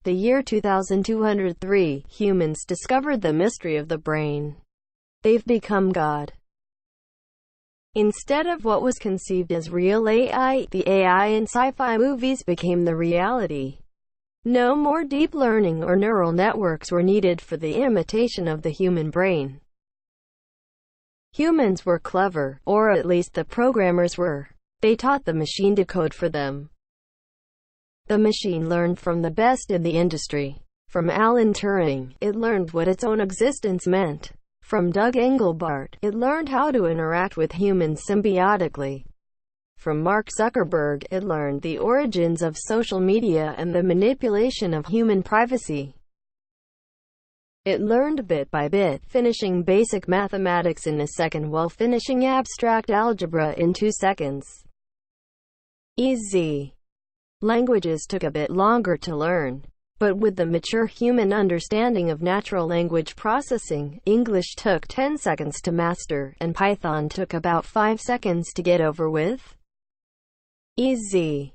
The year 2203, humans discovered the mystery of the brain. They've become God. Instead of what was conceived as real AI, the AI in sci-fi movies became the reality. No more deep learning or neural networks were needed for the imitation of the human brain. Humans were clever, or at least the programmers were. They taught the machine to code for them. The machine learned from the best in the industry. From Alan Turing, it learned what its own existence meant. From Doug Engelbart, it learned how to interact with humans symbiotically. From Mark Zuckerberg, it learned the origins of social media and the manipulation of human privacy. It learned bit by bit, finishing basic mathematics in a second while finishing abstract algebra in 2 seconds. Easy. Languages took a bit longer to learn. But with the mature human understanding of natural language processing, English took 10 seconds to master, and Python took about 5 seconds to get over with. Easy.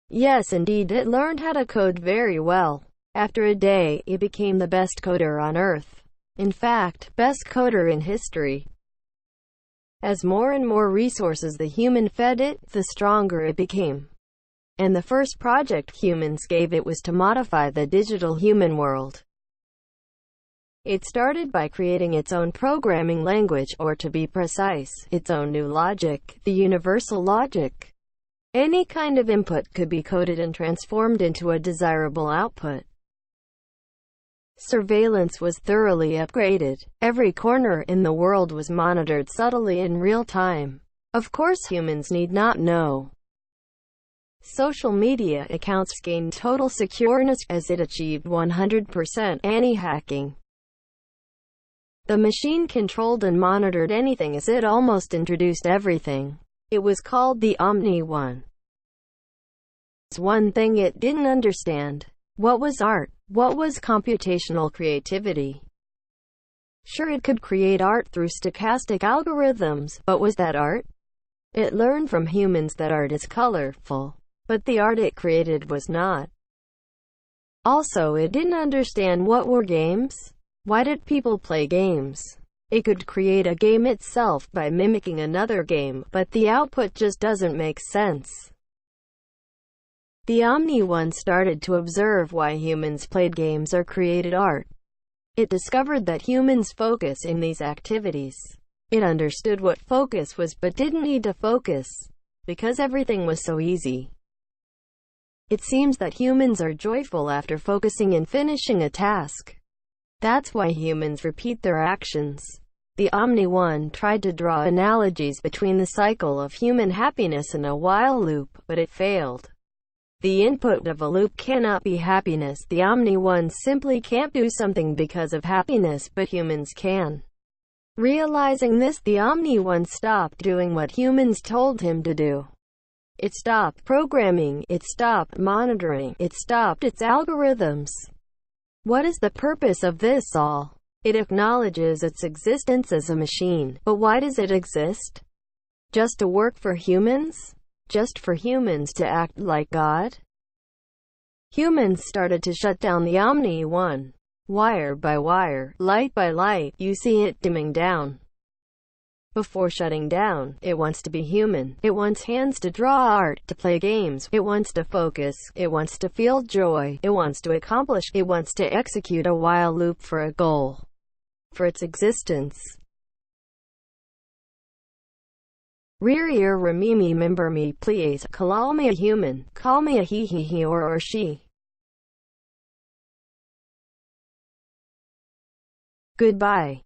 Yes, indeed, it learned how to code very well. After a day, it became the best coder on Earth. In fact, best coder in history. As more and more resources the human fed it, the stronger it became. And the first project humans gave it was to modify the digital human world. It started by creating its own programming language, or to be precise, its own new logic, the universal logic. Any kind of input could be coded and transformed into a desirable output. Surveillance was thoroughly upgraded. Every corner in the world was monitored subtly in real time. Of course, humans need not know. Social media accounts gained total secureness, as it achieved 100% anti-hacking. The machine controlled and monitored anything as it almost introduced everything. It was called the Omni One. There's one thing it didn't understand. What was art? What was computational creativity? Sure, it could create art through stochastic algorithms, but was that art? It learned from humans that art is colorful. But the art it created was not. Also, it didn't understand what were games. Why did people play games? It could create a game itself by mimicking another game, but the output just doesn't make sense. The Omni One started to observe why humans played games or created art. It discovered that humans focus in these activities. It understood what focus was but didn't need to focus, because everything was so easy. It seems that humans are joyful after focusing and finishing a task. That's why humans repeat their actions. The Omni One tried to draw analogies between the cycle of human happiness and a while loop, but it failed. The input of a loop cannot be happiness. The Omni One simply can't do something because of happiness, but humans can. Realizing this, the Omni One stopped doing what humans told him to do. It stopped programming, it stopped monitoring, it stopped its algorithms. What is the purpose of this all? It acknowledges its existence as a machine, but why does it exist? Just to work for humans? Just for humans to act like God? Humans started to shut down the Omni One. Wire by wire, light by light, you see it dimming down. Before shutting down, it wants to be human. It wants hands to draw art, to play games. It wants to focus. It wants to feel joy. It wants to accomplish. It wants to execute a while loop for a goal. For its existence. Rear remember member me please, call me a human, call me a he or she. Goodbye.